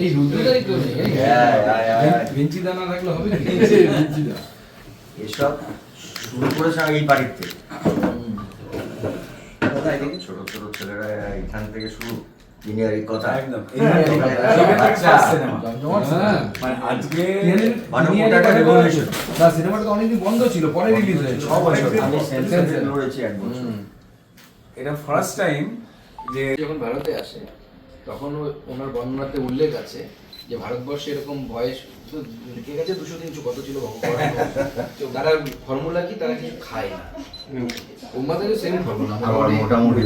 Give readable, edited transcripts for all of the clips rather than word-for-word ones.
এই রুদ্রটাই তো ভেঞ্চি দানা রাখলে হবে এসব শুরু করেছে এই বাড়ির থেকে। ছোট ছোট ছেলেরা এখান থেকে শুরু ইঞ্জিনিয়ারিং কথা একদম সিনেমাটা তো অনেকদিন বন্ধ ছিল, পরে রিলিজ হয়েছে। 6 বছর আমি সেন্সর লড়েছি 1 বছর। এটা ফার্স্ট টাইম যে যখন ভারতে আসে তখন ওনার বর্ণনাতে উল্লেখ আছে যে ভারতবর্ষে এরকম বয়স লিখে গেছে 200-300 কত ছিল ভগবান। তারা ফর্মুলা কি, তারা কিছু খায় না। উম্মাদেরও সেম ফর্মুলা, মোটামুটি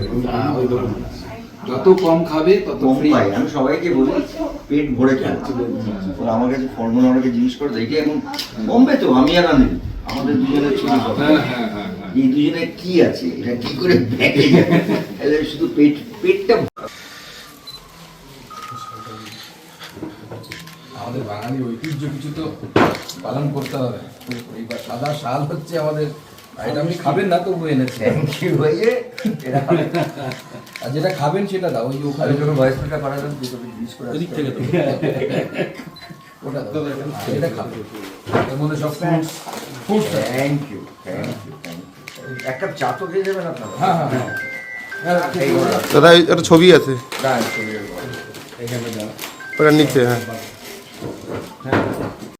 যত কম খাবে তত কম ফ্রি। পাই। আমি সবাইকে বলি পেট ভরে খেলো। ওরা আমার কাছে ফর্মুলা অনেকে জিজ্ঞেস করে এটা এখন কমবে তো, আমি আর আনি আমাদের দুজনের ছবি এই দুজনে কি আছে, এটা কি করে ব্যাগে যাবে, শুধু পেটটা। আমাদের বাঙালি ঐতিহ্য কিছু তো পালন করতে হবে। এইবার সাদা শাল হচ্ছে আমাদের, এটা আপনি খাবেন না তবু এনেছি। থ্যাংক ইউ ভাইয়ে। আর যেটা খাবেন সেটা দাও, ওই যে ওখানে আমি যখন ভয়েস মেলটা পাঠালাম তুই তোকে জিজ্ঞেস করে ওদিক থেকে তো ওটা দাও, এটা খাবে। এর মধ্যে সব ফ্রুটস থ্যাংক ইউ এক কাপ চা তো খেয়ে যাবেন আপনারা? হ্যাঁ হ্যাঁ হ্যাঁ দাদা একটা ছবি আছে না ছবি ওটা নিচে, হ্যাঁ।